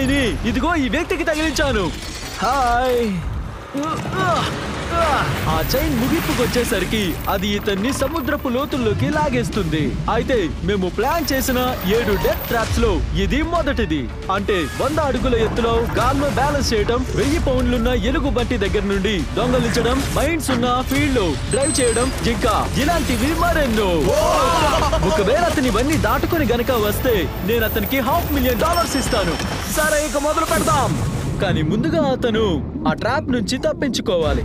దీనిని ఇదిగో ఈ వ్యక్తికి తగిలించాను. హాయ్. ఆ చైన్ ముగింపుకు వచ్చేసరికి అది ఇతన్ని సముద్రపు లోతుల్లోకి లాగేస్తుంది. అయితే మేము ప్లాన్ చేసిన 7 డెత్ ట్రాప్స్ లో ఇది మొదటిది. అంటే 100 అడుగుల ఎత్తులో గాల్లో బ్యాలెన్స్ చేయడం, 1000 పౌండ్లున్న ఎలుగు బంటి దగ్గర నుండి దొంగలించడం, మైండ్స్ ఉన్న ఫీల్డ్ లో డ్రైవ్ చేయడం, ఇంకా ఇలాంటివి మరెన్నో. ఒకవేళ అతని ఇవన్నీ దాటుకుని గనక వస్తే నేను అతనికి $500,000 ఇస్తాను. సరే, ఇక మొదలు పెడదాం. కానీ ముందుగా అతను ఆ ట్రాప్ నుంచి తప్పించుకోవాలి.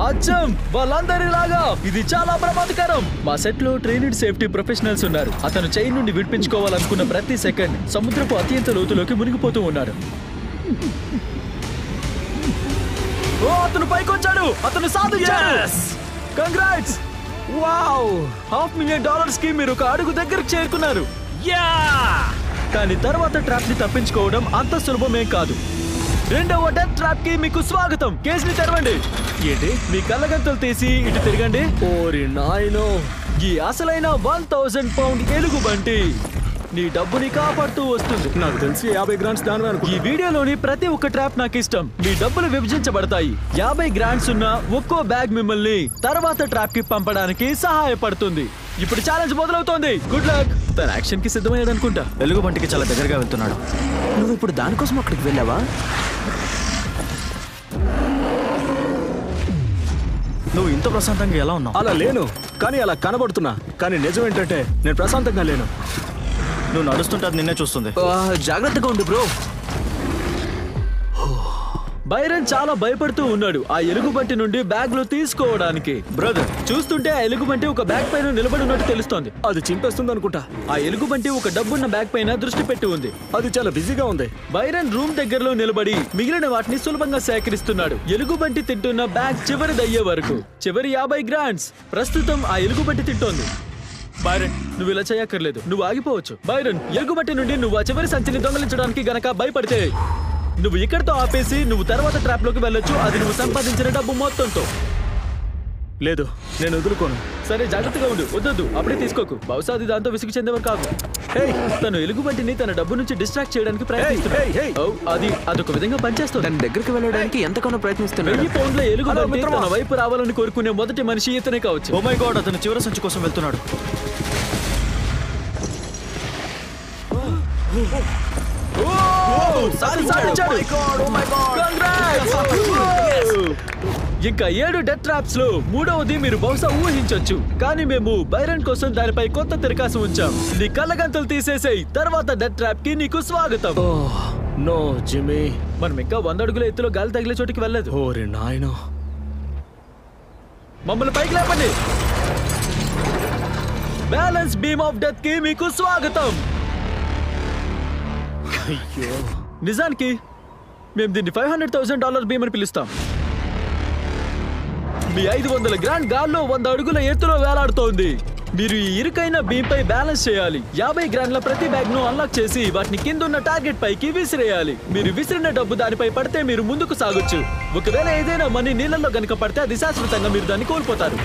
అచ్చం వాళ్ళందరిలాగా ఇది చాలా ప్రమాదకరం. మా సెట్ లో ట్రైన్డ్ సేఫ్టీ ప్రొఫెషనల్స్ ఉన్నారు. అతను చైన్ నుండి విడిపించుకోవాలనుకున్న ప్రతి సెకండ్ సముద్రపు అత్యంత లోతులోకి మునిగిపోతూ ఉన్నాడు. ఓ, అతను పైకొచ్చాడు. అతను సాధించాడు. కంగ్రాట్స్. వావ్, $500,000 కి మీరు ఒక అడుగు దగ్గరకు చేరుకున్నారు. కానీ తర్వాత ట్రాప్ ని తప్పించుకోవడం అంత సులభమేం కాదు. రెండవ డెత్ ట్రాప్ కి మీకు స్వాగతం. కేసుని తెరవండి. ఏంటి? మీ కళ్ళగంతలు తీసి ఇటు తిరగండి. ఓరి నాయనో, ఈ అసలైన 1000 పౌండ్ ఎలుగు బంటి నీ డబ్బుని కాపాడుతూ వస్తుంది. నాకు తెలిసి 50 గ్రాండ్స్ దాని అనుకో. ఈ వీడియోలోని ప్రతి ఒక్క ట్రాప్ నాకు ఇష్టం. మీ డబ్బులు విభజించబడతాయి. 50 గ్రాండ్స్ ఉన్న ఒక్కో బ్యాగ్ మిమ్మల్ని తర్వాత ట్రాప్ కి పంపడానికి సహాయపడుతుంది. ఇప్పుడు ఛాలెంజ్ మొదలవుతోంది. Good luck. తన యాక్షన్ కి సిద్ధమయ్యాడు అనుకుంటా. ఎలుగు బంటికి చాలా దగ్గరగా వెళ్తున్నాడు. నువ్వు ఇప్పుడు దానికోసం అక్కడికి వెళ్ళావా? నువ్వు ఇంత ప్రశాంతంగా ఎలా ఉన్నావు? అలా లేను, కానీ అలా కనబడుతున్నా. కానీ నిజం ఏంటంటే నేను ప్రశాంతంగా లేను. నువ్వు నడుస్తుంటే అది నిన్నే చూస్తుంది. జాగ్రత్తగా ఉండు బ్రో. బైరన్ చాలా భయపడుతూ ఉన్నాడు ఆ ఎలుగుబంటి నుండి బ్యాగ్ లో తీసుకోవడానికి. బ్రదర్, చూస్తుంటే ఆ ఎలుగుబంటి ఒక బ్యాగ్ పైన నిలబడి ఉన్నట్టు తెలుస్తోంది. అది చింపేస్తుంది అనుకుంటా. ఆ ఎలుగుబంటి ఒక డబ్బున్న బ్యాగ్ పైన దృష్టి పెట్టి ఉంది. అది చాలా బిజీగా ఉంది. బైరన్ రూమ్ దగ్గరలో నిలబడి మిగిలిన వాటిని సులభంగా సేకరిస్తున్నాడు. ఎలుగుబంటి తింటున్న బ్యాగ్ చివరిదయ్యే వరకు. చివరి 50 గ్రాండ్స్ ప్రస్తుతం ఆ ఎలుగుబంటి తింటోంది. బైరన్, నువ్వు ఇలా చేయక్కర్లేదు. నువ్వు ఆగిపోవచ్చు. బైరన్, ఎలుగుబంటి నుండి నువ్వు ఆ చివరి సంచిని దొంగలించడానికి గనక భయపడితే నువ్వు ఇక్కడితో ఆపేసి నువ్వు తర్వాత ట్రాప్ లోకి వెళ్ళొచ్చు. అది నువ్వు సంపాదించిన డబ్బు మొత్తంతో. లేదు, నేను వదులుకోను. సరే, జాగ్రత్తగా ఉండు. వద్దొద్దు, అప్పుడే తీసుకోకు. బహుశా అది దాంతో విసుగు చెందేవారు కాదు. తను ఎలుగుబంటిని తన డబ్బు నుంచి డిస్ట్రాక్ట్ చేయడానికి ప్రయత్నిస్తున్నాడు. అది అదొక విధంగా పనిచేస్తుంది. తన దగ్గరికి వెళ్ళడానికి ఎంతగానో ప్రయత్నిస్తున్నాడు. 1000 పౌండ్ల ఎలుగుబంటి తన వైపు రావాలని కోరుకునే మొదటి మనిషి ఇతనే కావచ్చు. ఓ మై గాడ్, అతను చివరి సంచి కోసం వెళ్తున్నాడు. ఇంకా 7 డెత్ ట్రాప్స్ లో మూడవది మీరు బహుశా ఊహించొచ్చు. కానీ మేము బైరన్ కోసం దానిపై కొత్త తిరకాసు ఉంచాం. నీ కళ్ళగంతలు తీసేసేయ్. తర్వాత డెత్ ట్రాప్ కి నీకు స్వాగతం. నో జిమ్మీ, మనం ఇంకా 100 అడుగుల ఎత్తులో గాలి తగిలే చోటికి వెళ్ళలేదు. ఓరి నాయనో. మమ్మల్ని పైకి లేపండి. బ్యాలెన్స్ బీమ్ ఆఫ్ డెత్ కి మీకు స్వాగతం. అయ్యో, నిజానికి మేము దీన్ని $500,000 బీమ్ అని పిలుస్తాం. మీ 500 గ్రాండ్ గాల్లో 100 అడుగుల ఎత్తులో వేలాడుతోంది. మీరు ఈ ఇరుకైన బీమ్ పై బ్యాలెన్స్ చేయాలి. 50 గ్రాండ్ల ప్రతి బ్యాగ్ ను అన్లాక్ చేసి వాటిని కిందున్న టార్గెట్ పైకి విసిరేయాలి. మీరు విసిరిన డబ్బు దానిపై పడితే మీరు ముందుకు సాగొచ్చు. ఒకవేళ ఏదైనా మనీ నీళ్ళల్లో గనుక పడితే అది శాశ్వతంగా మీరు దాన్ని కోల్పోతారు.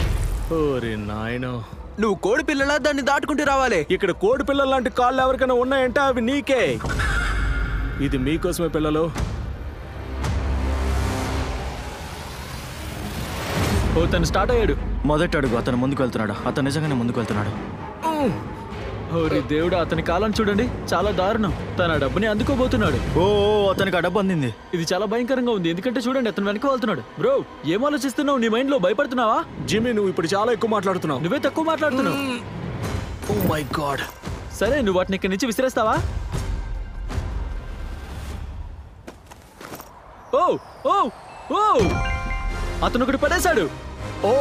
ఓరి నాయనో. నువ్వు కోడి పిల్లలా దాన్ని దాటుకుంటూ రావాలి. ఇక్కడ కోడి పిల్లల లాంటి కాళ్ళు ఎవరికైనా ఉన్నాయంటే అవి నీకే. ఇది మీకోసమే పిల్లలు. ఓ, తను స్టార్ట్ అయ్యాడు. మొదటి అడుగు. అతను ముందుకు వెళ్తున్నాడు. అతను నిజంగానే ముందుకు వెళ్తున్నాడు. ఓరి దేవుడా, అతని కాలం చూడండి, చాలా దారుణం. తన డబ్బుని అందుకోబోతున్నాడు. ఓ, అతనికి ఆ డబ్బు అందింది. ఇది చాలా భయంకరంగా ఉంది. ఎందుకంటే చూడండి, అతను వెనక వెళ్తున్నాడు. బ్రో, ఏం ఆలోచిస్తున్నావు? నీ మైండ్ లో భయపడుతున్నావా? జిమ్మీ, నువ్వు ఇప్పుడు చాలా ఎక్కువ మాట్లాడుతున్నావు. నువ్వే తక్కువ మాట్లాడుతున్నావు. Oh my god. సరే, నువ్వు వాటిని ఇక్కడి నుంచి విసిరేస్తావా? ఓ ఓ ఓ, అతను ఒకటి పడేశాడు. ఓ,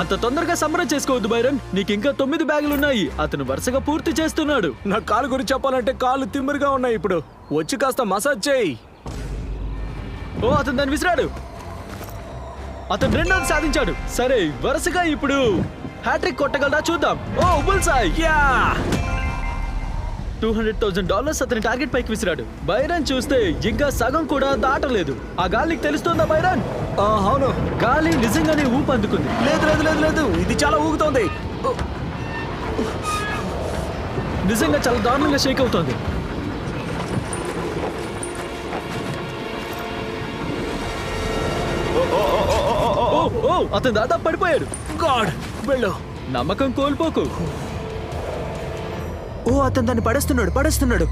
అంత తొందరగా సంబరం చేసుకోవద్దు బైరన్. నీకు ఇంకా 9 బ్యాగులున్నాయి. అతను వరుసగా పూర్తి చేస్తున్నాడు. నా కాలు గురించి చెప్పాలంటే కాళ్ళు తిమ్మిరిగా ఉన్నాయి. ఇప్పుడు వచ్చి కాస్త మసాజ్ చేయి. ఓ, అతను దాన్ని విసిరాడు. అతను రెండోది సాధించాడు. సరే, వరుసగా ఇప్పుడు హ్యాట్రిక్ కొట్టగలరా చూద్దాం. ఓ, బుల్సాయ్. యా, $200,000 అతని టార్గెట్ పైకి విసిరాడు. బైరన్ చూస్తే ఇంకా సగం కూడా దాటలేదు. ఆ గాలికి తెలుస్తుందా బైరన్? అవును, గాలి నిజంగానే ఊపు అందుకుంది. లేదు లేదు లేదు లేదు, ఇది చాలా ఊగుతోంది. నిజంగా చాలా దారుణంగా షేక్ అవుతోంది. అతను దాదాపు పడిపోయాడు. గాడ్, వెళ్ళు. నమ్మకం కోల్పోకు. ఓ అతను దాన్ని పడేస్తున్నాడు.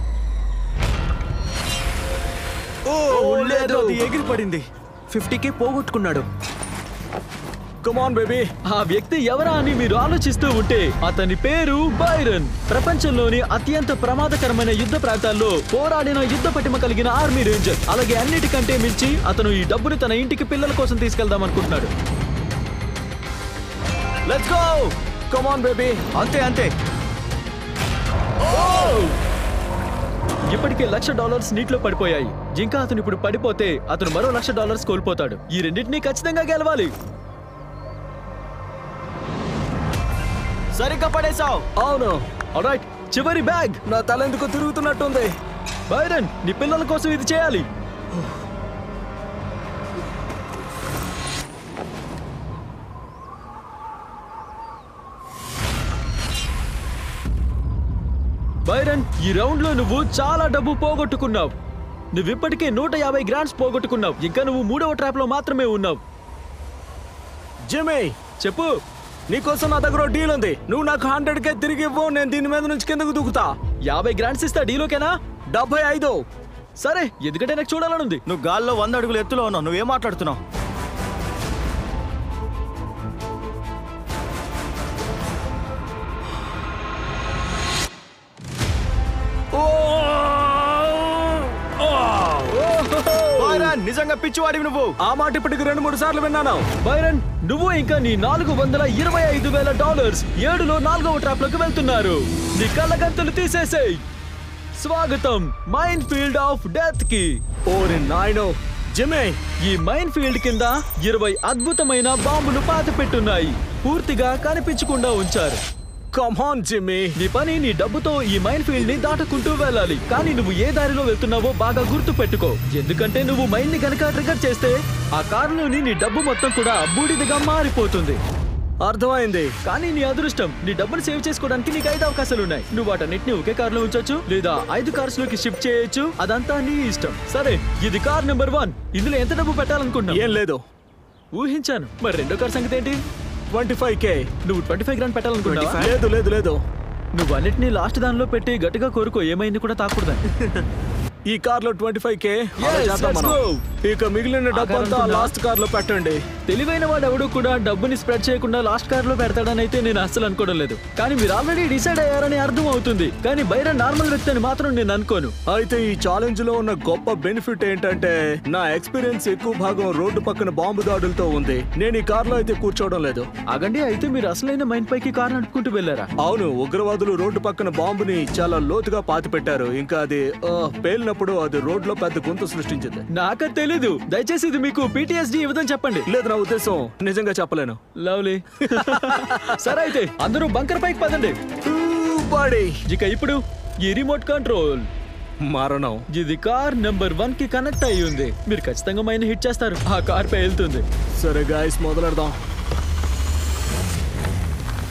ఓ లేదు, అది ఎగిరి పడింది. 50K పోగొట్టుకున్నాడు. Come on baby. ఆ వ్యక్తి ఎవరా అని మీరు ఆలోచిస్తూ ఉంటే అతని పేరు బైరన్. ప్రపంచంలోని అత్యంత ప్రమాదకరమైన యుద్ధ ప్రాంతాల్లో పోరాడిన యుద్ధ పటిమ కలిగిన ఆర్మీ రేంజర్. అలాగే అన్నిటికంటే మించి అతను ఈ డబ్బుని తన ఇంటికి పిల్లల కోసం తీసుకెళ్దాం అనుకుంటున్నాడు. Let's go. Come on baby. అంతే. ఇప్పటికే $1,00,000 నీటిలో పడిపోయాయి. ఇంకా అతను ఇప్పుడు పడిపోతే అతను మరో $1,00,000 కోల్పోతాడు. ఈ రెండింటినీ ఖచ్చితంగా గెలవాలి. సరిగ్గా పడేశావు. అవును. ఆల్రైట్, చివరి బ్యాగ్. నా తల ఎందుకు తిరుగుతున్నట్టుంది. బైరన్, నీ పిల్లల కోసం ఇది చేయాలి. బైరన్, ఈ రౌండ్ లో నువ్వు చాలా డబ్బు పోగొట్టుకున్నావు. నువ్వు ఇప్పటికే 150 గ్రాండ్స్ పోగొట్టుకున్నావు. ఇంకా నువ్వు 3వ ట్రాప్ లో మాత్రమే ఉన్నావు. జిమ్మీ, చెప్పు. నీకోసం నా దగ్గర డీల్ ఉంది. నువ్వు నాకు 100K తిరిగి ఇవ్వు, నేను దీని మీద నుంచి కిందకు దూకుతా. 50 గ్రాండ్స్ ఇస్తా. డీలోకేనా? 75. సరే, ఎందుకంటే నాకు చూడాలనుంది. నువ్వు గాల్లో 100 అడుగులు ఎత్తులో ఉన్నావు. నువ్వేం మాట్లాడుతున్నావు? నిజంగా పిచ్చివాడివి నువ్వు. ఆ మాట ఇప్పటికి 2-3 సార్లు విన్నాను. బైరన్, నువ్వు ఇంకా నీ $425,000 7లో 4వ ట్రాప్ లోకి వెళ్తున్నారు. నీ కళ్ళగంతలు తీసేసేయ్. స్వాగతం మైన్ ఫీల్డ్ ఆఫ్ డెత్ కి. ఓరి నాయనో. జిమ్మీ, ఈ మైన్ ఫీల్డ్ కింద 20 అద్భుతమైన బాంబులు పాతిపెట్టున్నాయి. పూర్తిగా కనిపించకుండా ఉంచారు. Come on Jimmy. నీ పని నీ డబ్బుతో ఈ మైన్ ఫీల్డ్ ని దాటుకుంటూ వెళ్ళాలి. కానీ నువ్వు ఏ దారిలో వెళ్తున్నావో బాగా గుర్తు పెట్టుకో. ఎందుకంటే నువ్వు మైన్ ని గనక ట్రిగర్ చేస్తే ఆ కారులోని నీ డబ్బు మొత్తం కూడా బూడిదగా మారిపోతుంది. అర్థమైంది. కానీ నీ అదృష్టం, నీ డబ్బును సేవ్ చేసుకోవడానికి నీకు 5 అవకాశాలున్నాయి. నువ్వు వాటన్నిటిని ఒకే కారులో ఉంచొచ్చు, లేదా 5 కార్స్ లోకి షిఫ్ట్ చేయొచ్చు. అదంతా నీ ఇష్టం. సరే, ఇది కార్ నెంబర్ 1. ఇందులో ఎంత డబ్బు పెట్టాలనుకుంటున్నావు? ఏం లేదు. ఊహించాను. మరి రెండో కార్ సంగతి ఏంటి? 25K. నువ్వు 25 గ్రాండ్ పెట్టాలనుకుంటున్నావా? లేదు. నువ్వు అన్నిటినీ లాస్ట్ దానిలో పెట్టి గట్టిగా కోరుకో, ఏమైంది కూడా తాకూడదని. ఈ కార్ లో 25K. Yes, let's go. ఇక మిగిలిన డబ్బంతా లాస్ట్ కార్ లో పెట్టండి. తెలివైన వాడు ఎవడు కూడా డబ్బుని స్ప్రెడ్ చేయకుండా లాస్ట్ కార్ లో పెడతాడని అయితే నేను అస్సలు అనుకోవడం లేదు. కానీ మీరు ఆల్రెడీ డిసైడ్ అయ్యారని అర్థం అవుతుంది. కానీ బైరన్ నార్మల్ వ్యక్తి అని మాత్రం నేను అనుకోను. అయితే ఈ ఛాలెంజ్ లో ఉన్న గొప్ప బెనిఫిట్ ఏంటంటే నా ఎక్స్పీరియన్స్ ఎక్కువ భాగం రోడ్డు పక్కన బాంబు దాడులతో ఉంది. నేను ఈ కార్ లో అయితే కూర్చోవడం లేదు. ఆగండి, అయితే మీరు అసలైన మైన్ పైకి కార్ నడుపుకుంటూ వెళ్ళారా? అవును, ఉగ్రవాదులు రోడ్డు పక్కన బాంబుని చాలా లోతుగా పాతి పెట్టారు. ఇంకా అది పేలినప్పుడు అది రోడ్ లో పెద్ద గుంత సృష్టించింది. నాక తెలీదు. దయచేసి ఇది మీకు PTSD ఇవ్వదని చెప్పండి. లేదు, నా ఉద్దేశం నిజంగా చెప్పలేను. లవ్లీ. సరే, అయితే అందరూ బంకర్ పైకి పదండి. ఇక ఇప్పుడు ఈ రిమోట్ కంట్రోల్ మరణం. ఇది కార్ నెంబర్ 1 కి కనెక్ట్ అయ్యి ఉంది. మీరు ఖచ్చితంగా మైన్ హిట్ చేస్తారు. ఆ కార్ పై వెళ్తుంది. సరే గాయ్స్, మొదలెడదాం.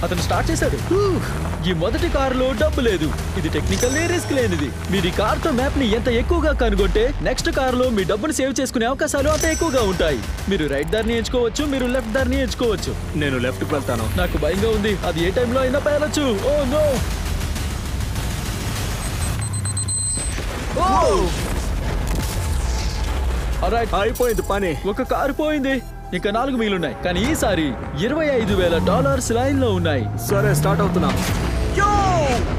అతను స్టార్ట్ చేశాడు. ఈ మొదటి కారులో డబ్బు లేదు. ఇది టెక్నికల్లీ రిస్క్ లేనిది. మీరు ఈ కార్ తో మ్యాప్ ని ఎంత ఎక్కువగా కనుగొంటే నెక్స్ట్ కార్ లో మీ డబ్బును సేవ్ చేసుకునే అవకాశాలు అంత ఎక్కువగా ఉంటాయి. మీరు రైట్ దారిని ఎంచుకోవచ్చు, మీరు లెఫ్ట్ దారిని ఎంచుకోవచ్చు. నేను లెఫ్ట్ కి వెళ్తాను. నాకు భయంగా ఉంది. అది ఏ టైంలో అయినా పేలొచ్చు. Oh no. అయిపోయింది పని. ఒక కారు పోయింది. ఇంకా 4 మిగిలిన్నాయి. కానీ ఈసారి $25,000 లైన్ లో ఉన్నాయి. సరే, స్టార్ట్ అవుతున్నా.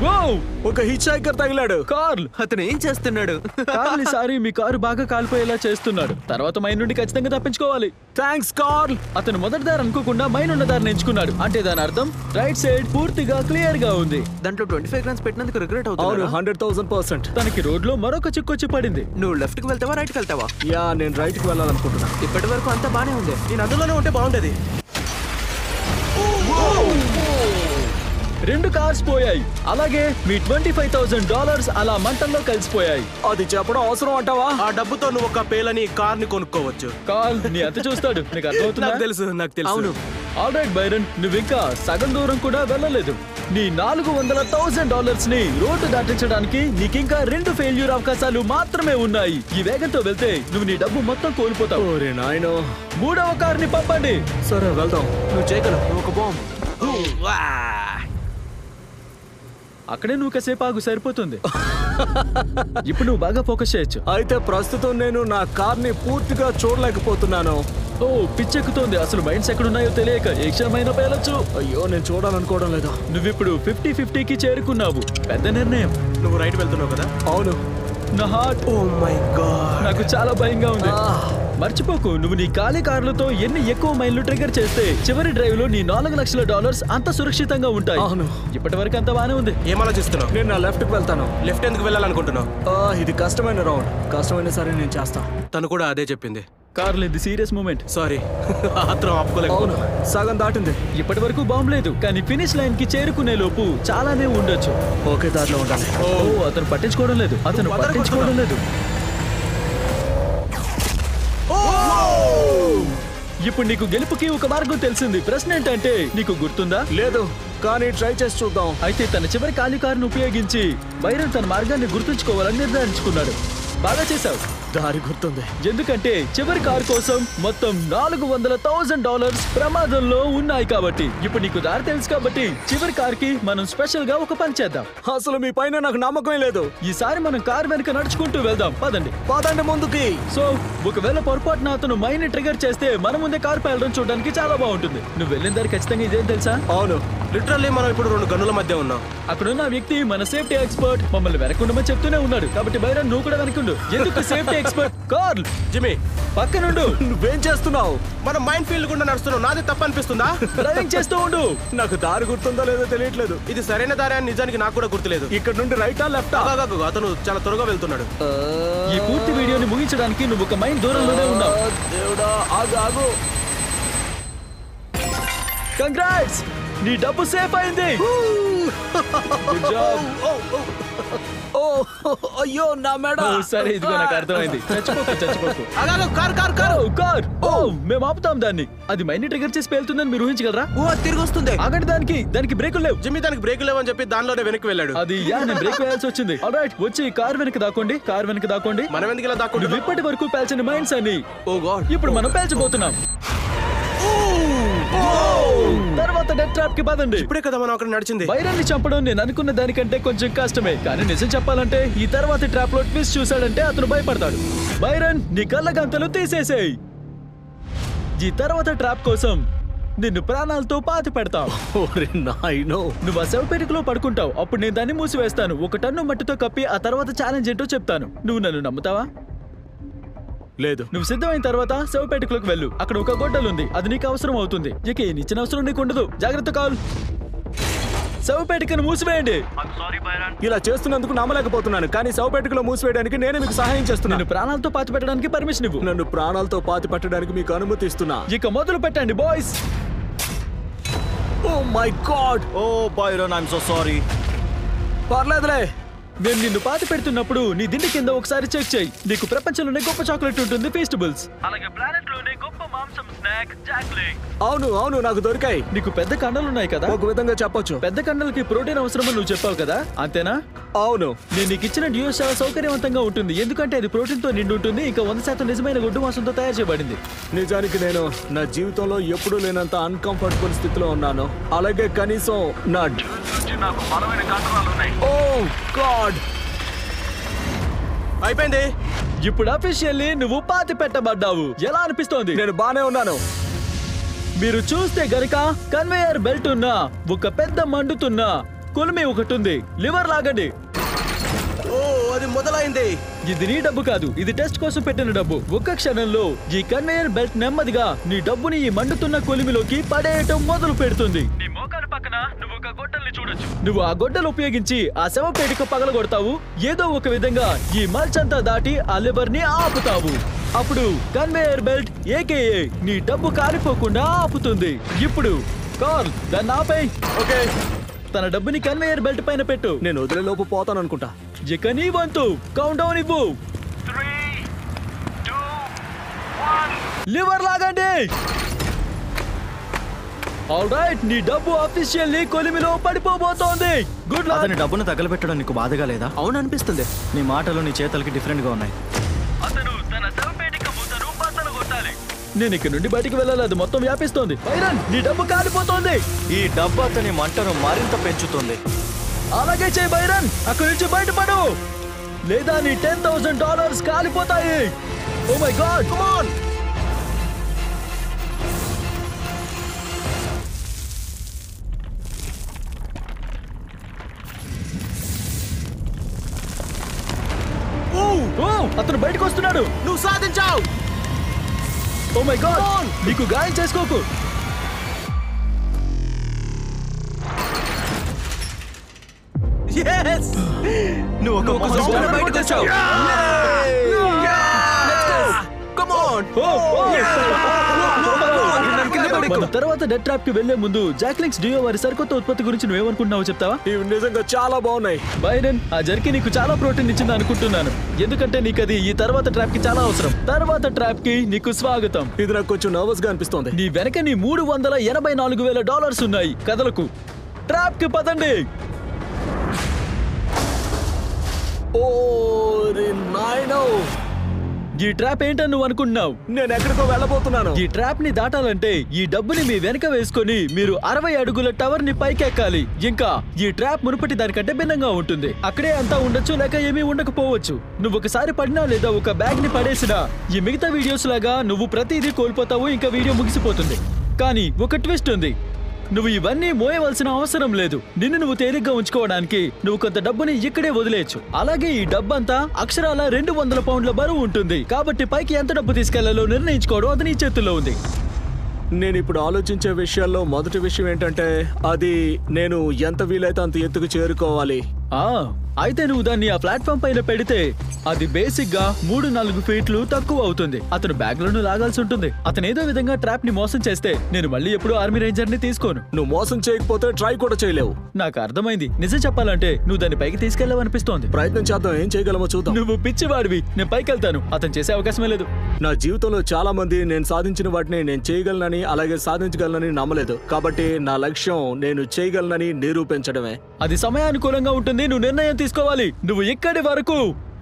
వావ్! ఒక హిచ్ హైకర్ తగిలాడు. కార్ల్, అతను ఏం చేస్తున్నాడు? కార్ల్ ఈసారి మీ కారు బాగా కాలిపోయేలా చేస్తున్నాడు. తర్వాత మైన్ నుండి ఖచ్చితంగా తప్పించుకోవాలి. Thanks Karl. అతను మొదటి దారి అనుకోకుండా మైన్ ఉన్న దారిని ఎంచుకున్నాడు. అంటే దాని అర్థం రైట్ సైడ్ పూర్తిగా క్లియర్ గా ఉంది. దాంట్లో 25 గ్రామ్స్ పెట్టినందుకు రిగ్రెట్ అవును, అవుతున్నాడు. 100,000%. తనకి రోడ్ లో మరొక చిక్కొచ్చి పడింది. నువ్వు లెఫ్ట్ కి వెళ్తావా, రైట్ కి వెళ్తావా? యా, నేను రైట్ కి వెళ్ళాలనుకుంటున్నా. ఇప్పటి వరకు అంతా బానే ఉంది. నేను అందులోనే ఉంటే బాగుండేది. 2 కార్స్ పోయాయి. అలాగే మీ $25,000 అలా మంటల్లో కలిసిపోయాయి. అది చెప్పడం అవసరం అంటావా? ఆ డబ్బుతో నువ్వు ఒక పేలని కార్ ని కొనుక్కోవచ్చు. కార్ల్ నీ అంత చూస్తాడు. నీకు అర్థమవుతుందా? నాకు తెలుసు. అవును. ఆల్రైట్ బైరన్, నువ్వు ఇంకా సగం దూరం కూడా వెళ్ళలేదు. నీ $400,000 ని రోడ్డు దాటించడానికి నీకింకా 2 ఫెయిల్యూర్ అవకాశాలు మాత్రమే ఉన్నాయి. ఈ వేగంతో వెళ్తే నువ్వు నీ డబ్బు మొత్తం కోల్పోతావు. ఓరే నాయనో. 3వ కార్ని పంపండి. సరే వెళ్దాం. నువ్వు చేయగలవు. నువ్వు ఒక బాంబ్. అక్కడే నువ్వు కాసేపు ఆగు, సరిపోతుంది. ఇప్పుడు నువ్వు బాగా ఫోకస్ చేయొచ్చు. అయితే ప్రస్తుతం నేను నా కార్ని పూర్తిగా చూడలేకపోతున్నాను. ఓ పిచ్చెక్కుతోంది. అసలు మైండ్స్ ఎక్కడున్నాయో తెలియక ఏ క్షణమైనా పేలొచ్చు. అయ్యో నేను చూడాలనుకోవడం లేదు. నువ్విప్పుడు 50-50కి చేరుకున్నావు. పెద్ద నిర్ణయం. నువ్వు రైట్ వెళ్తున్నావు కదా? అవును. నా హార్ట్. Oh my God. నాకు చాలా భయంగా ఉంది. మర్చిపోకు, నువ్వు నీ ఖాళీ కారులతో ఎన్ని ఎక్కువ మైళ్ళు ట్రిగర్ చేస్తే చివరి డ్రైవ్ లో నీ $4,00,000 అంత సురక్షితంగా ఉంటాయి. అవును. ఇప్పటి వరకు అంత బానే ఉంది. ఏం ఆలోచిస్తున్నావు? నేను నా లెఫ్ట్ కి వెళ్తాను. లెఫ్ట్ ఎందుకు వెళ్ళాలనుకుంటున్నావు? ఇది కష్టమైన రౌండ్. కష్టమైన సరే నేను చేస్తా. తను కూడా అదే చెప్పింది. కార్లు ఇది సీరియస్ మూమెంట్. సారీ, ఆత్రం ఆపుకోలేదు. అవును, సగం దాటింది. ఇప్పటి వరకు బాంబు లేదు, కానీ ఫినిష్ లైన్ కి చేరుకునే లోపు చాలానే ఉండొచ్చు. ఓకే దారిలో ఉండాలి. ఓ అతను పట్టించుకోవడం లేదు. అతను పట్టించుకోవడం లేదు. ఇప్పుడు నీకు గెలుపుకి ఒక మార్గం తెలిసింది. ప్రశ్న ఏంటంటే నీకు గుర్తుందా? లేదు, కానీ ట్రై చేసి చూద్దాం. అయితే తన చివరి ఖాళీ కారును ఉపయోగించి బైరన్ తన మార్గాన్ని గుర్తుంచుకోవాలని నిర్ధారించుకున్నాడు. బాగా చేశావు. దారి గుర్తుంది. ఎందుకంటే చివరి కారు కోసం మొత్తం $400,000 ప్రమాదంలో ఉన్నాయి కాబట్టి. ఇప్పుడు నీకు దారి తెలుసు కాబట్టి చివరి కార్కి మనం స్పెషల్ గా ఒక పని చేద్దాం. అసలు మీ పైన నాకు నమ్మకం లేదు. ఈసారి మనం కారు వెనక నడుచుకుంటూ వెళ్దాం. పదండి. పదండి ముందుకి. సో ఒకవేళ పొరపాటున అతను మైన్ ట్రిగర్ చేస్తే మన ముందే కారు పేలడం చూడడానికి చాలా బాగుంటుంది. నువ్వు వెళ్ళిన దారి ఖచ్చితంగా ఇదేం తెలుసా? అవును. లిటరల్లీ మనం ఇప్పుడు 2 గన్నుల మధ్య ఉన్నాం. అక్కడున్న వ్యక్తి మన సేఫ్టీ ఎక్స్పర్ట్. మమ్మల్ని వెనకుండమని చెప్తూనే ఉన్నాడు. కాబట్టి బైరన్ నువ్వు కూడా వెనకుండు. ఎందుకు సేఫ్టీ ఎక్స్పర్ట్? కార్ల్ జిమ్మీ, పక్కనుండు. నువ్వేం చేస్తున్నావు? మనం మైండ్ ఫీల్డ్ గుండా నడుస్తున్నాం. నాది తప్పు అనిపిస్తుందా? డ్రైవింగ్ చేస్తూ ఉండు. నాకు దారి గుర్తుందో లేదో తెలియట్లేదు. ఇది సరైన దారి అని నిజానికి నాకు కూడా గుర్తులేదు. ఇక్కడ నుండి రైటా లెఫ్టా? అతను చాలా త్వరగా వెళ్తున్నాడు. ఈ పూర్తి వీడియోని ముగించడానికి నువ్వు ఒక మైల్ దూరంలోనే ఉన్నావు. దేవుడా, ఆగు ఆగు. కంగ్రాట్స్, నీ డబ్బు సేఫ్ అయింది. Good job. ఓ అయ్యో నా మేడ. సరే ఇదిగో నాకు అర్థమైంది. చచ్చిపోకు. కార్. ఓ మేము ఆపుతాం దాన్ని. అది మైండ్ ట్రిగర్ చేసి పేలుతుందని మీరు ఊహించగలరా? తిరిగి వస్తుంది. ఆగండి, దానికి బ్రేకులు లేవు. జిమ్మీ దానికి బ్రేక్ లేవని చెప్పి దానిలోనే వెనక్కి వెళ్ళాడు. అది నేను బ్రేక్ వేయాల్సి వచ్చింది. ఆల్రైట్, వచ్చి కార్ వెనక దాక్కోండి. మనం ఎందుకు ఇలా దాక్కుంటున్నాం? నువ్వు ఇప్పటి వరకు పేల్చని మైండ్స్ అని. ఓ గాడ్. ఇప్పుడు మనం పేల్చబోతున్నాం. తర్వాత డెత్ ట్రాప్ కి పదండి. ఇప్పుడే కదా మనం అక్కడ నడిచింది. బైరన్ని చంపడం నేను అనుకున్న దానికంటే కొంచెం కష్టమే, కానీ నిజం చెప్పాలంటే ఈ తర్వాత ట్రాప్ లో ట్విస్ట్ చూసాడంటే అతను భయపడతాడు. బైరన్, నీ కళ్ళ గంతలు తీసేసేయ్. ఈ తర్వాత ట్రాప్ కోసం నిన్ను ప్రాణాలతో పాతి పెడతావు. నువ్వు ఆ శవపేటికలో పడుకుంటావు. అప్పుడు నేను దాన్ని మూసివేస్తాను. 1 టన్ను మట్టితో కప్పి ఆ తర్వాత ఛాలెంజ్ ఏంటో చెప్తాను. నువ్వు నన్ను నమ్ముతావా? లేదు. నువ్వు సిద్ధమైన తర్వాత శవపేటికలోకి వెళ్ళు. అక్కడ ఒక గొడ్డలుంది. అది నీకు అవసరం అవుతుంది. ఇక ఇచ్చిన అవసరం నీకు ఉండదు. జాగ్రత్త కాల్. శవపేటికను మూసివేయండి. ఇలా చేస్తున్నందుకు నమ్మలేకపోతున్నాను, కానీ శవపేటికలో మూసివేయడానికి నేను మీకు సహాయం చేస్తున్నాను. నిన్ను ప్రాణాలతో పాతి పెట్టడానికి పర్మిషన్ ఇవ్వు. నన్ను ప్రాణాలతో పాతి పెట్టడానికి మీకు అనుమతి ఇస్తున్నా. ఇక మొదలు పెట్టండి boys. Oh my god. Oh Byron, I'm so sorry. పర్లేదులే. మేము నిన్ను పాతి పెడుతున్నప్పుడు నీ దిండి కింద ఒకసారి చెక్ చేయి. నీకు ప్రపంచంలోనే గొప్ప చాక్లెట్ ఉంటుంది, ఫీస్టబుల్స్. అలాగే ప్లానెట్ లోనే గొప్ప మాంసం స్నాక్ జాక్లింగ్. అవును నాకు దొరికాయి. నీకు పెద్ద కండలున్నాయి కదా? ఒక విధంగా చెప్పొచ్చు. పెద్ద కండలకి ప్రోటీన్ అవసరమని నువ్వు చెప్పావు కదా, అంతేనా? అవును. నేను నీకు ఇచ్చిన డ్యూస్ చాలా సౌకర్యవంతంగా ఉంటుంది, ఎందుకంటే అది ప్రోటీన్ తో నిండి ఉంటుంది. ఇంకా 100% నిజమైన గుడ్డు మాంసంతో తయారు చేయబడింది. నిజానికి నేను నా జీవితంలో ఎప్పుడూ లేనంత అన్కంఫర్టబుల్ స్థితిలో ఉన్నాను. అలాగే కనీసం నా నాకు బలమైన కండరాలు ఉన్నాయి. ఓ గాడ్. అయిపోయింది. ఇప్పుడు అఫీషియల్లీ నువ్వు పాతి పెట్టబడ్డావు. ఎలా అనిపిస్తోంది? నేను బానే ఉన్నాను. మీరు చూస్తే గనుక కన్వేయర్ బెల్ట్ ఉన్న ఒక పెద్ద మండుతున్న కొలిమి ఒకటి ఉంది. లివర్ లాగండి. ఓ, అది మొదలైంది. ఇది నీ డబ్బు కాదు, ఇది టెస్ట్ కోసం పెట్టిన డబ్బు. ఒక్క క్షణంలో ఈ కన్వేయర్ బెల్ట్ నెమ్మదిగా నీ డబ్బుని ఈ మండుతున్న కొలిమిలోకి పడేయటం మొదలు పెడుతుంది. నీ మోకాలు పక్కన నువ్వు ఒక గొడ్డల్ని చూడొచ్చు. నువ్వు ఆ గొడ్డలు ఉపయోగించి ఆ శవపేటిక పగలగొడతావు. ఏదో ఒక విధంగా ఈ మల్చంతా దాటి ఆ లివర్ ని ఆపుతావు. అప్పుడు కన్వేయర్ బెల్ట్ ఏకేఏ నీ డబ్బు కాలిపోకుండా ఆపుతుంది. ఇప్పుడు కార్ల్ దాన్ని ఆపేయ్. ఓకే. తన డబ్బుని కన్వేయర్ బెల్ట్ పైన పెట్టు. నేను వదిలేలోపు పోతాను అనుకుంటా. ఇక నీ వంతు. కౌంట్ డౌన్ ఇవ్వు. 3, 2, 1. లివర్ లాగండి. ఆల్రైట్, నీ డబ్బు అఫీషియల్లీ కొలిమిలో పడిపోబోతోంది. Good luck. అతని డబ్బును తగలబెట్టడం నీకు బాధగా లేదా? అవును అనిపిస్తుంది. నీ మాటలు నీ చేతలకి డిఫరెంట్ గా ఉన్నాయి. అతను తన శవపేటిక మూతను బద్దలు కొట్టాలి. నేను ఇక్కడ నుండి బయటికి వెళ్ళాలి, అది మొత్తం వ్యాపిస్తోంది. బైరన్, నీ డబ్బు కాలిపోతోంది. ఈ డబ్బు అతని మంటను మరింత పెంచుతుంది. అలాగే చేయి బైరన్, అక్కడి నుంచి బయటపడు లేదా నీ $10,000 కాలిపోతాయి. Oh my God, come on. అతను బయటకు వస్తున్నాడు. నువ్వు సాధించావు. ఓ మై గాడ్, నీకు గాయం చేసుకోకు. Yes! నువ్వు ఒక monster బయటకు వచ్చావు. Come on! మన తర్వాత డెత్ ట్రాప్ కి వెళ్లే ముందు జాక్లింగ్స్ డియో వారి సరికొత్త ఉత్పత్తి గురించి నువ్వేమనుకుంటున్నావో చెప్తావా? ఇవి నిజంగా చాలా బాగున్నాయి. బైరన్, ఆ జర్కీ నీకు చాలా ప్రోటీన్ ఇచ్చింది అనుకుంటున్నాను, ఎందుకంటే నీకు అది ఈ తర్వాత ట్రాప్ కి చాలా అవసరం. తర్వాత ట్రాప్ కి నీకు స్వాగతం. ఇది నాకు కొంచెం నర్వస్ గా అనిపిస్తోంది. నీ వెనక నీ $384,000 ఉన్నాయి. కదలకు, ట్రాప్ కి పదండి. ఓరి నాయనో, ఈ ట్రాప్ ఏంటని నువ్వు అనుకుంటున్నావు? నేను ఎక్కడికో వెళ్ళబోతున్నాను. ఈ ట్రాప్ ని దాటాలంటే ఈ డబ్బుని మీ వెనక వేసుకొని మీరు 60 అడుగుల టవర్ ని పైకెక్కాలి. ఇంకా ఈ ట్రాప్ మునుపటి దానికంటే భిన్నంగా ఉంటుంది. అక్కడే అంతా ఉండొచ్చు, లేక ఏమీ ఉండకపోవచ్చు. నువ్వు ఒకసారి పడినా లేదా ఒక బ్యాగ్ ని పడేసినా ఈ మిగతా వీడియోస్ లాగా నువ్వు ప్రతిదీ కోల్పోతావు, ఇంకా వీడియో ముగిసిపోతుంది. కానీ ఒక ట్విస్ట్ ఉంది, నువ్వు ఇవన్నీ మోయవలసిన అవసరం లేదు. నిన్ను నువ్వు తేలిగ్గా ఉంచుకోవడానికి నువ్వు కొంత డబ్బుని ఇక్కడే వదిలేయచ్చు. అలాగే ఈ డబ్బంతా అక్షరాల 200 పౌండ్ల బరువు ఉంటుంది. కాబట్టి పైకి ఎంత డబ్బు తీసుకెళ్లాలో నిర్ణయించుకోవడం అది నీ చేతుల్లో ఉంది. నేను ఇప్పుడు ఆలోచించే విషయాల్లో మొదటి విషయం ఏంటంటే, అది నేను ఎంత వీలైతే అంత ఎత్తుకు చేరుకోవాలి. అయితే నువ్వు దాన్ని ఆ ప్లాట్ఫామ్ పైన పెడితే అది బేసిక్ గా 3-4 ఫీట్లు తక్కువ అవుతుంది. అతను బ్యాగ్లను లాగాల్సి ఉంటుంది. అతను ఏదో విధంగా ట్రాప్ ని మోసం చేస్తే నేను మళ్ళీ ఎప్పుడు ఆర్మీ రేంజర్ ని తీసుకోను. నువ్వు మోసం చేయకపోతే ట్రై కూడా చేయలేవు. నాకు అర్థమైంది. నిజం చెప్పాలంటే నువ్వు దాన్ని పైకి తీసుకెళ్లావనిపిస్తోంది. ప్రయత్నం చేద్దాం, ఏం చేయగలమో చూద్దాం. నువ్వు పిచ్చివాడివి. నేను పైకి వెళ్తాను, అతను చేసే అవకాశమే లేదు. నా జీవితంలో చాలా మంది నేను సాధించిన వాటిని నేను చేయగలనని అలాగే సాధించగలనని నమ్మలేదు. కాబట్టి నా లక్ష్యం నేను చేయగలనని నిరూపించడమే. అది సమయానుకూలంగా ఉంటుంది. నువ్వు నిర్ణయం తీసుకోవాలి. నువ్వు ఇక్కడి వరకు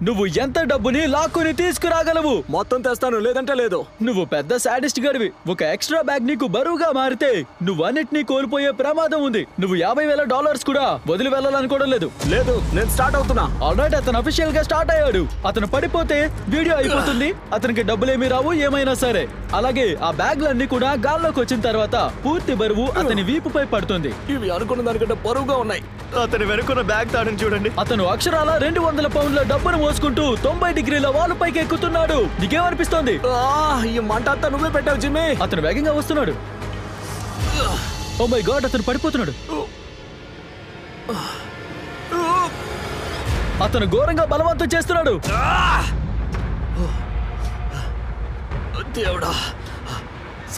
నువ్వు ఎంత డబ్బుని లాక్కుని తీసుకురాగలవు? మొత్తం తెస్తాను, లేదంటే లేదు. నువ్వు పెద్ద సాడిస్ట్ గడివి. ఒక ఎక్స్ట్రా బ్యాగ్ నీకు బరువుగా మారితే నువ్వు అన్నిటినీ కోల్పోయే ప్రమాదం ఉంది. నువ్వు $50,000 కూడా వదిలి వెళ్ళాలనుకోవడం లేదు. లేదు, నేను స్టార్ట్ అవుతున్నా. ఆల్రైట్, అతను అఫీషియల్ గా స్టార్ట్ అయ్యాడు. అతను పడిపోతే వీడియో అయిపోతుంది. అతనికి డబ్బులేమీ రావు, ఏమైనా సరే. అలాగే ఆ బ్యాగ్లన్నీ కూడా గాల్లోకి వచ్చిన తర్వాత పూర్తి బరువు అతని వీపుపై పడుతుంది. ఇవి అనుకున్న దానికంటే బరువుగా ఉన్నాయి. అతని వెనుకున్న బ్యాగ్ తాడని చూడండి. అతను అక్షరాల 200 పౌండ్ల డబ్బును మోసుకుంటూ 90 డిగ్రీల వాలు పైకి ఎక్కుతున్నాడు. నీకేమనిపిస్తోంది? ఈ మంట అంతా నువ్వే పెట్టావు జిమ్మి. అతను వేగంగా వస్తున్నాడు. ఓ మై గాడ్, అతను పడిపోతున్నాడు. అతను ఘోరంగా బలవంతం చేస్తున్నాడు. దేవుడా.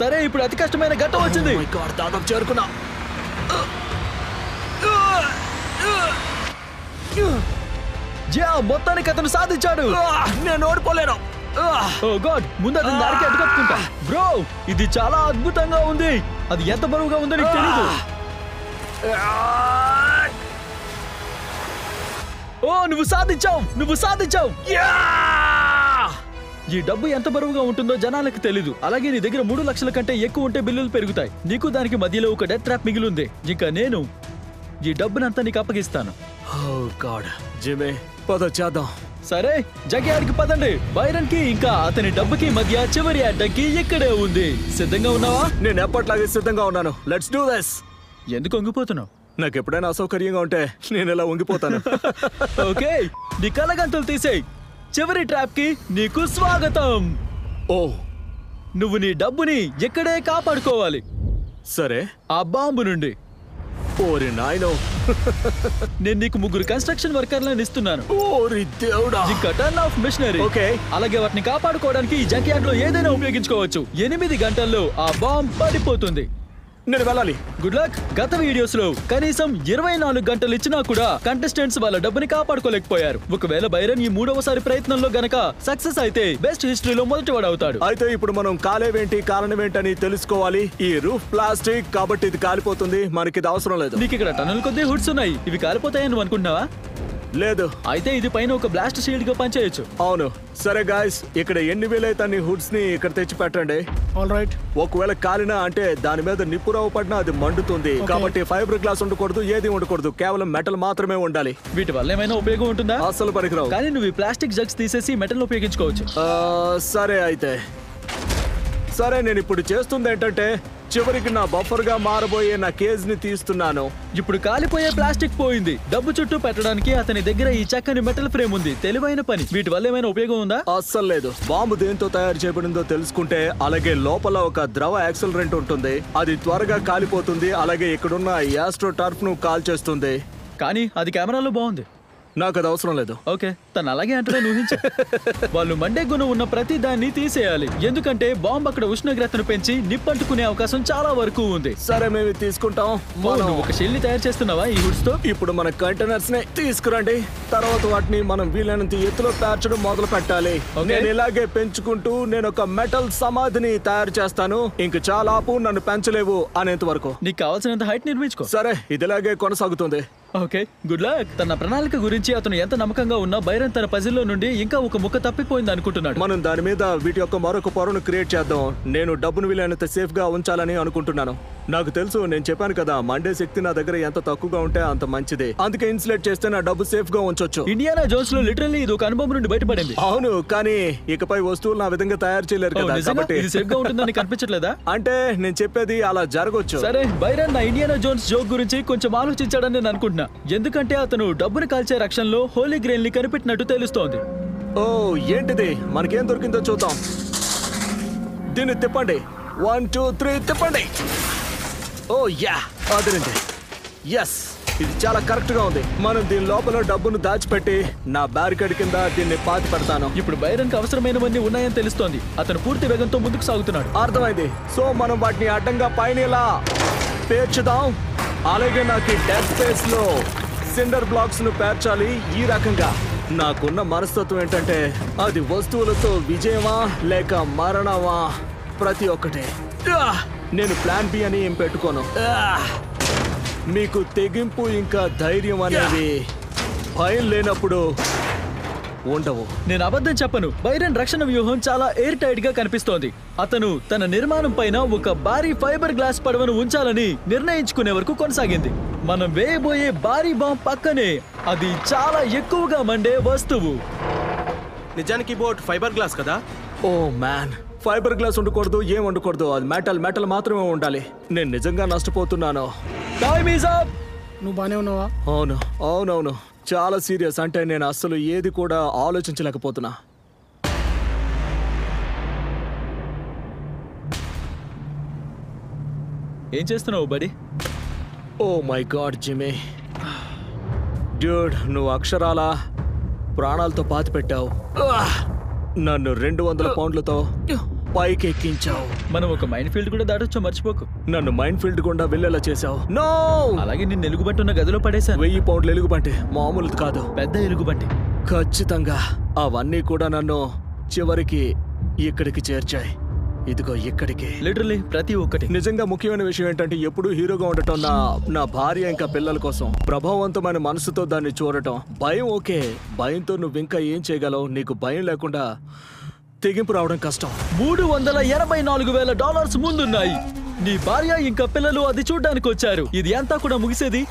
సరే, ఇప్పుడు అతి కష్టమైన ఘట్టం వచ్చింది. Oh my God, దాదాపు చేరుకున్నా. మొత్తానికి అతను సాధించాడు. నేను ఓడిపోలేను. ఓ గాడ్, ముందు అతను దారికి అడ్డుకట్టుకుంటా. బ్రో, ఇది చాలా అద్భుతంగా ఉంది. అది ఎంత బరువుగా ఉందో నీకు తెలీదు. ఓ, నువ్వు సాధించావు, నువ్వు సాధించావు. ఈ డబ్బు ఎంత బరువుగా ఉంటుందో జనాలకు తెలీదు. అలాగే నీ దగ్గర 3 లక్షల కంటే ఎక్కువ ఉంటే బిల్లులు పెరుగుతాయి. నీకు దానికి మధ్యలో ఒక డెత్ ట్రాప్ మిగిలింది. ఇంకా నేను ఈ డబ్బునంతా నీకు అప్పగిస్తాను. Oh God, జిమ్మి, పద చేద్దాం. సరే, జగ్యార్డ్కి పదండి. బైరన్ కి ఇంకా అతని డబ్బుకి మధ్య చివరి అడ్డంకి ఇక్కడే ఉంది. సిద్ధంగా ఉన్నావా? నేను ఎప్పట్లాగే సిద్ధంగా ఉన్నాను. Let's do this. ఎందుకు వంగిపోతున్నావు? నాకు ఎప్పుడైనా అసౌకర్యంగా ఉంటే నేను ఇలా వంగిపోతాను. ఓకే, నీ కలగంతులు తీసేయ్. చివరి ట్రాప్ కి నీకు స్వాగతం. ఓ, నువ్వు నీ డబ్బుని ఇక్కడే కాపాడుకోవాలి. సరే. ఆ బాంబు నుండి. ఓరి నాయనో. నేను నీకు 3 కన్స్ట్రక్షన్ వర్కర్లను ఇస్తున్నాను. ఓరి దేవుడా. ఇంకా టర్న్ ఆఫ్ మిషనరీ. ఓకే. అలాగే వాటిని కాపాడుకోవడానికి ఈ జంక్ యార్డ్ లో ఏదైనా ఉపయోగించుకోవచ్చు. 8 గంటల్లో ఆ బాంబ్ పడిపోతుంది. నేను వెళ్ళాలి. Good luck. గత వీడియోస్ లో కనీసం 24 గంటలు ఇచ్చినా కూడా కంటెస్టెంట్స్ వాళ్ళ డబ్బుని కాపాడుకోలేకపోయారు. ఒకవేళ బైరన్ ఈ 3వసారి ప్రయత్నంలో గనక సక్సెస్ అయితే బెస్ట్ హిస్టరీలో మొదటివాడు అవుతాడు. అయితే ఇప్పుడు మనం కాలేవేంటి కారణం ఏంటని తెలుసుకోవాలి. ఈ రూఫ్ ప్లాస్టిక్ కాబట్టి ఇది కాలిపోతుంది, మనకి ఇది అవసరం లేదు. నీకు ఇక్కడ టన్నుల కొద్ది హుడ్స్ ఉన్నాయి, ఇవి కాలిపోతాయని నువ్వు అనుకుంటున్నావా? లేదు. అయితే ఇది పైన ఒక బ్లాస్ట్ షీల్డ్ గా పనిచేయచ్చు. అవును. సరే గాయస్, ఇక్కడ ఎన్ని వీలైతే అన్ని హుడ్స్ ని ఇక్కడ తెచ్చి పెట్టండి. All right. ఒకవేళ కాలినా అంటే దాని మీద నిప్పురవ్వ పడినా అది మండుతుంది. కాబట్టి ఫైబర్ గ్లాస్ ఉండకూడదు, ఏది ఉండకూడదు, కేవలం మెటల్ మాత్రమే ఉండాలి. వీటి వల్ల ఏమైనా ఉపయోగం ఉంటుందా? అస్సలు పనికిరావు. కానీ నువ్వు ఈ ప్లాస్టిక్ జగ్స్ తీసేసి మెటల్ ఉపయోగించుకోవచ్చు. సరే అయితే సరే, నేను ఇప్పుడు చేస్తుంది ఏంటంటే చివరికి నా బఫర్ గా మారబోయే నా కేజ్ ని తీస్తున్నాను. ఇప్పుడు కాలిపోయే ప్లాస్టిక్ పోయింది. డబ్బు చుట్టూ పెట్టడానికి అతని దగ్గర ఈ చక్కని మెటల్ ఫ్రేమ్ ఉంది. తెలివైన పని. వీటి వల్ల ఏమైనా ఉపయోగం ఉందా? అస్సలు లేదు. బాంబు దేంతో తయారు చేయబడిందో తెలుసుకుంటే, అలాగే లోపల ఒక ద్రవ యాక్సిలరెంట్ ఉంటుంది, అది త్వరగా కాలిపోతుంది. అలాగే ఇక్కడున్న యాస్ట్రో టర్ఫ్ ను కాల్ చేస్తుంది. కానీ అది కెమెరాలో బాగుంది. నాకు అది అవసరం లేదు. ఓకే, తను అలాగే అంటే ఊహించు. వాళ్ళు మండే గుణం ఉన్న ప్రతి దాన్ని తీసేయాలి, ఎందుకంటే బాంబు అక్కడ ఉష్ణోగ్రతను పెంచి నిప్పంటుకునే అవకాశం చాలా వరకు ఉంది. సరే, మేము తీసుకుంటాం. నువ్వు ఒక షెల్ ని తయారు చేస్తున్నావా ఈ హుడ్స్ తో? ఇప్పుడు మన కంటైనర్స్ ని తీసుకురండి. తర్వాత వాటిని మనం వీలైనంత ఎత్తులో పేర్చడం మొదలు పెట్టాలి. నేను ఇలాగే పెంచుకుంటూ నేను ఒక మెటల్ సమాధిని తయారు చేస్తాను. ఇంక చాలా ఆపు, నన్ను పెంచలేవు అనేంత వరకు. నీకు కావాల్సినంత హైట్ నిర్మించుకో. సరే, ఇదిలాగే కొనసాగుతుంది. Okay, good luck. తన ప్రణాళిక గురించి అతను ఎంత నమ్మకంగా ఉన్నా బైరన్ తన పజిల్లో నుండి ఇంకా ఒక ముక్క తప్పిపోయింది అనుకుంటున్నాడు. మనం దాని మీద వీటి యొక్క మరొక పొరను క్రియేట్ చేద్దాం. నేను డబ్బును వీలైనంత సేఫ్ గా ఉంచాలని అనుకుంటున్నాను. నాకు తెలుసు, నేను చెప్పాను కదా, మండే శక్తి నా దగ్గర ఎంత తక్కువగా ఉంటే అంత మంచిది. అందుకే ఇన్సులేట్ చేస్తే నా డబ్బు సేఫ్ గా ఉంచొచ్చు. ఇండియానా జోన్స్ లో లిటరల్లీ ఇది ఒక అనుభవం నుండి బయటపడింది. అవును, కానీ ఇకపై వస్తువులు నా విధంగా తయారు చేయలేరు కదా. కాబట్టి ఇది సేఫ్ గా ఉంటుందని కనిపించట్లేదా? అంటే నేను చెప్పేది అలా జరగొచ్చు. సరే, బైరన్ నా ఇండియానా జోన్స్ జోక్ గురించి కొంచెం ఆలోచించాడని నేను అనుకుంటున్నా. ఎందుకంటే అతను డబ్బును కాల్చే రక్షణలో హోలీ గ్రెయిన్ ని కనిపెట్టినట్టు తెలుస్తోంది. ఓ, ఏంటిది? మనకేం దొరికిందో చూద్దాం. దీన్ని తిప్పండి. 1 2 3 తిప్పండి. ఓ యా, అదిరింది. ఎస్, ఇది చాలా కరెక్ట్ గా ఉంది. మనం దీని లోపల డబ్బును దాచిపెట్టి నా బ్యారికేడ్ కింద దీన్ని పాతి పెడతాను. ఇప్పుడు బైరన్ కి అవసరమైనవన్నీ ఉన్నాయని తెలుస్తోంది. అతను పూర్తి వేగంతో ముందుకు సాగుతున్నాడు. అర్థమైంది. సో మనం వాటిని అడ్డంగా పైన ఇలా పేర్చుదాం. అలాగే నాకు ఈ డెడ్ స్పేస్ లో సిండర్ బ్లాక్స్ ను పేర్చాలి. ఈ రకంగా నాకున్న మనస్తత్వం ఏంటంటే, అది వస్తువులతో విజయమా లేక మరణమా, ప్రతి ఒక్కటే. నేను ప్లాన్ బి అని ఏం పెట్టుకోను. మీకు తెగింపు ఇంకా ధైర్యం అనేవి భయం లేనప్పుడు ఉండవు. నేను అబద్ధం చెప్పను. బైరన్ రక్షణ వ్యూహం చాలా ఎయిర్ టైట్ గా కనిపిస్తోంది. అతను తన నిర్మాణం పైన ఒక భారీ ఫైబర్ గ్లాస్ పడవను ఉంచాలని నిర్ణయించుకునే వరకు కొనసాగింది. మనం వేయబోయే భారీ బాంబ్ పక్కనే అది చాలా ఎక్కువగా మండే వస్తువు. నిజానికి బోట్ ఫైబర్ గ్లాస్ కదా? ఓ మ్యాన్, ఫైబర్ గ్లాస్ ఉండకూడదు, ఏం ఉండకూడదు. అది మెటల్ మాత్రమే ఉండాలి. నేను నిజంగా నష్టపోతున్నాను. Time is up. నువ్వు బానే ఉన్నావా? అవునవును, చాలా సీరియస్. అంటే నేను అస్సలు ఏది కూడా ఆలోచించలేకపోతున్నా. ఏం చేస్తున్నావు buddy? Oh my god Jimmy, dude, నువ్వు అక్షరాల ప్రాణాలతో పాతి పెట్టావు. నన్ను 200 పౌండ్లతో పైకి ఎక్కించావు. మనం ఒక మైన్ ఫీల్డ్ కూడా దాటొచ్చో మర్చిపోకు. నన్ను మైన్ ఫీల్డ్ గుండా వెళ్ళేలా చేశావు. నో, అలాగే నిన్ను ఎలుగుబంటి ఉన్న గదిలో పడేశాను. 1000 పౌండ్ల ఎలుగుబంటి మామూలుది కాదు, పెద్ద ఎలుగుబంటి. ఖచ్చితంగా. అవన్నీ కూడా నన్ను చివరికి ఇక్కడికి చేర్చాయి. ఇదిగో ఇక్కడికి. లిటరల్లీ ప్రతి ఒక్కటి. నిజంగా ముఖ్యమైన విషయం ఏంటంటే, ఎప్పుడూ హీరోగా ఉండటం నా భార్య ఇంకా పిల్లల కోసం. ప్రభావవంతమైన మనసుతో దాన్ని చూడటం. భయం ఓకే, భయంతో నువ్వు ఇంకా ఏం చేయగలవు? నీకు భయం లేకుండా తెగింపు రావడం కష్టం. $384,000 ముందున్నాయి. నీ భార్య ఇంకా పిల్లలు అది చూడ్డానికి వచ్చారు. ఇది అంతా కూడా ముగిసేది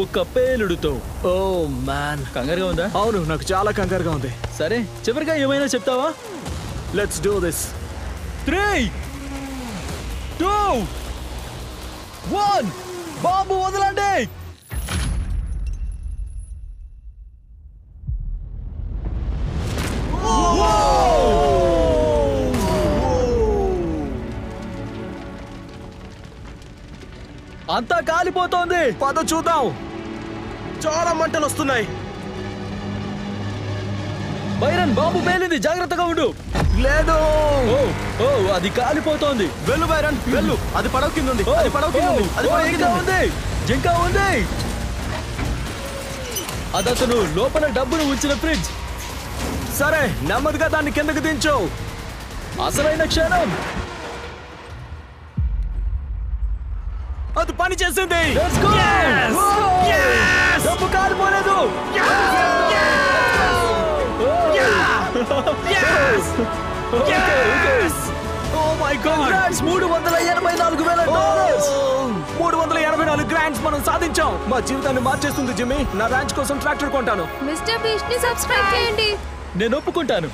ఒక పేలుడుతో. ఓ మ్యాన్, కంగారుగా ఉందా? అవును, నాకు చాలా కంగారుగా ఉంది. సరే, చివరిగా ఏమైనా చెప్తావా? Let's do this. 3 2 1 బాంబు వదలండి. అంతా కాలిపోతోంది. పద చూద్దాం. చాలా మంటలు వస్తున్నాయి. బైరన్ బాంబు పేలింది, జాగ్రత్తగా ఉండు. లేదు. ఓ ఓ అది కాలిపోతోంది. వెళ్ళు బైరన్ వెళ్ళు. అది పడవ కింద ఉంది. అది పడవ కింద ఉంది. అది పడవ కింద ఇంకా ఉంది. ఉంది, ఇంకా ఉంది. అదతను లోపల డబ్బును ఉంచిన ఫ్రిడ్జ్. సరే, నెమ్మదిగా దాన్ని కిందకి దించు. అసలైన క్షణం. అది పని చేసింది. Let's go! Whoa! డబ్బు కాలిపోలేదు. Oh my God! Congrats, $384,000. 384 grants మనం సాధించాం. మా జీవితాన్ని మార్చేస్తుంది జిమ్మీ. నా ర్యాంచ్ కోసం ట్రాక్టర్ కొంటాను. మిస్టర్ బీస్ట్ ని సబ్స్క్రైబ్ చేయండి. నేను ఒప్పుకుంటాను.